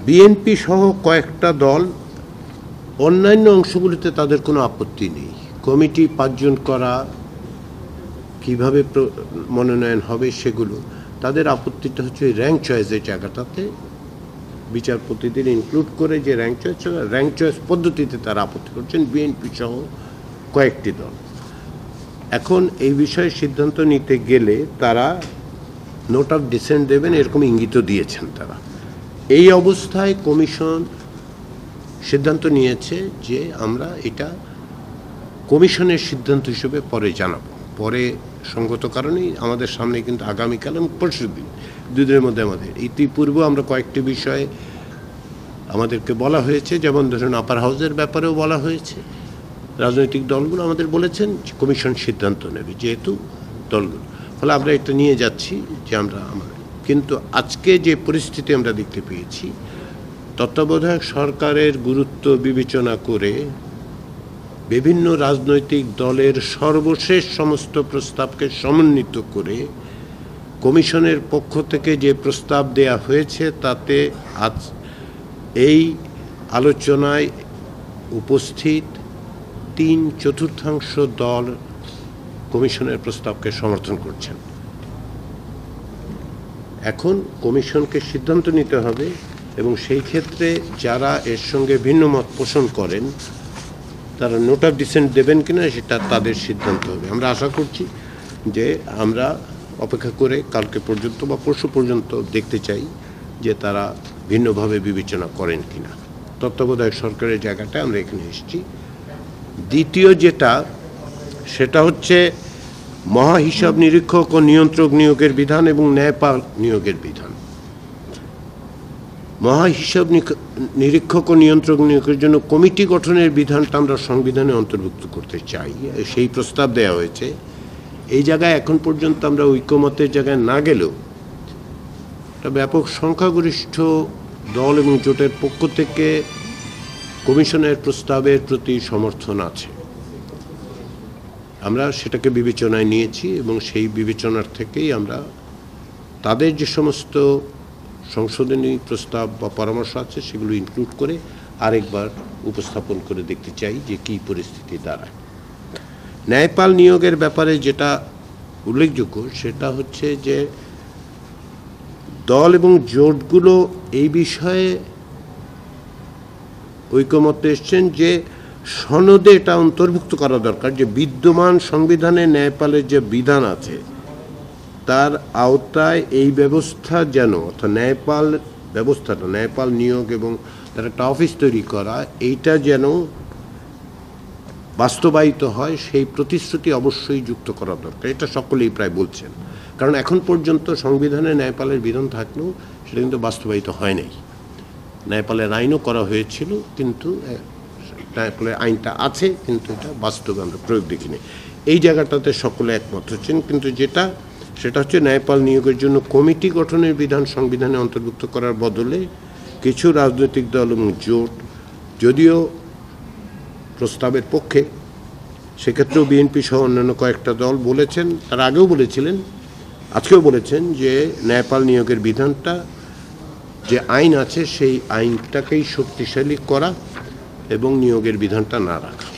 BNP সহ কয়েকটা দল অন্যান্য অংশগুলিতে তাদের কোনো আপত্তি নেই। কমিটি 5 জন করা, কিভাবে মনোনয়ন হবে সেগুলো, তাদের আপত্তিটা হচ্ছে র্যাঙ্ক চয়েসের জায়গাটাতে বিচারপতিদের ইনক্লুড করে যে র্যাঙ্ক চয়েস পদ্ধতিতে তারা আপত্তি করছেন, বিএনপি সহ কয়েকটি দল। এখন এই বিষয়ে সিদ্ধান্ত নিতে গেলে তারা নোট অফ ডিসেন্ট দেবেন এরকম ইঙ্গিত দিয়েছেন তারা। এই অবস্থায় কমিশন সিদ্ধান্ত নিয়েছে যে আমরা এটা কমিশনের সিদ্ধান্ত হিসেবে পরে জানাবো। পরে সঙ্গত কারণেই আমাদের সামনে কিন্তু আগামীকাল এবং পরশু দিন, 2 দিনের মধ্যে আমাদের ইতিপূর্বে আমরা কয়েকটি বিষয়ে আমাদেরকে বলা হয়েছে, যেমন ধরুন আপার হাউসের ব্যাপারেও বলা হয়েছে। রাজনৈতিক দলগুলো আমাদের বলেছেন কমিশন সিদ্ধান্ত নেবে যেহেতু দলগুলো, ফলে আমরা এটা নিয়ে যাচ্ছি যে আমরা কিন্তু আজকে যে পরিস্থিতি আমরা দেখতে পেয়েছি, তত্ত্বাবধায়ক সরকারের গুরুত্ব বিবেচনা করে বিভিন্ন রাজনৈতিক দলের সর্বশেষ সমস্ত প্রস্তাবকে সমন্বিত করে কমিশনের পক্ষ থেকে যে প্রস্তাব দেয়া হয়েছে তাতে আজ এই আলোচনায় উপস্থিত 3/4 দল কমিশনের প্রস্তাবকে সমর্থন করছেন। এখন কমিশনকে সিদ্ধান্ত নিতে হবে এবং সেই ক্ষেত্রে যারা এর সঙ্গে ভিন্ন মত পোষণ করেন তারা নোট অফ ডিসেন্ট দেবেন কিনা সেটা তাদের সিদ্ধান্ত হবে। আমরা আশা করছি যে আমরা অপেক্ষা করে কালকে পর্যন্ত বা পরশু পর্যন্ত দেখতে চাই যে তারা ভিন্নভাবে বিবেচনা করেন কিনা। তত্ত্বাবধায়ক সরকারের জায়গাটা আমরা এখানে এসেছি। দ্বিতীয় যেটা, সেটা হচ্ছে মহাহিসাব নিরীক্ষক ও নিয়ন্ত্রক নিয়োগের বিধান এবং ন্যায়পাল নিয়োগের বিধান। মহাহিসাব নিরীক্ষক ও নিয়ন্ত্রক নিয়োগের জন্য কমিটি গঠনের বিধানটা আমরা সংবিধানে অন্তর্ভুক্ত করতে চাই, সেই প্রস্তাব দেওয়া হয়েছে। এই জায়গায় এখন পর্যন্ত আমরা ঐকমত্যের জায়গায় না গেলেও একটা ব্যাপক সংখ্যাগরিষ্ঠ দল এবং জোটের পক্ষ থেকে কমিশনের প্রস্তাবের প্রতি সমর্থন আছে। আমরা সেটাকে বিবেচনায় নিয়েছি এবং সেই বিবেচনার থেকেই আমরা তাদের যে সমস্ত সংশোধনী প্রস্তাব বা পরামর্শ আছে সেগুলো ইনক্লুড করে আরেকবার উপস্থাপন করে দেখতে চাই যে কী পরিস্থিতি দাঁড়ায়। ন্যায়পাল নিয়োগের ব্যাপারে যেটা উল্লেখযোগ্য সেটা হচ্ছে যে দল এবং জোটগুলো এই বিষয়ে ঐকমত্যে এসছেন যে সনদে এটা অন্তর্ভুক্ত করা দরকার যে বিদ্যমান সংবিধানে ন্যায়পালের যে বিধান আছে তার আওতায় এই ব্যবস্থা যেন, অর্থাৎ ন্যায়পাল ব্যবস্থাটা, ন্যায়পাল নিয়োগ এবং তার একটা অফিস তৈরি করা, এইটা যেন বাস্তবায়িত হয় সেই প্রতিশ্রুতি অবশ্যই যুক্ত করা দরকার। এটা সকলেই প্রায় বলছেন, কারণ এখন পর্যন্ত সংবিধানে ন্যায়পালের বিধান থাকলেও সেটা কিন্তু বাস্তবায়িত হয় নাই। ন্যায়পালের আইনও করা হয়েছিল, কিন্তু ন্যায়পালের আইনটা আছে কিন্তু এটা বাস্তবে আমরা প্রয়োগ দেখিনি। এই জায়গাটাতে সকলে একমত হচ্ছেন, কিন্তু সেটা হচ্ছে ন্যায়পাল নিয়োগের জন্য কমিটি গঠনের বিধান সংবিধানে অন্তর্ভুক্ত করার বদলে কিছু রাজনৈতিক দল এবং জোট যদিও প্রস্তাবের পক্ষে, সেক্ষেত্রেও বিএনপি সহ অন্যান্য কয়েকটা দল বলেছেন, তার আগেও বলেছিলেন, আজকেও বলেছেন যে ন্যায়পাল নিয়োগের বিধানটা যে আইন আছে সেই আইনটাকেই শক্তিশালী করা এবং নিয়োগের বিধানটা না রাখা।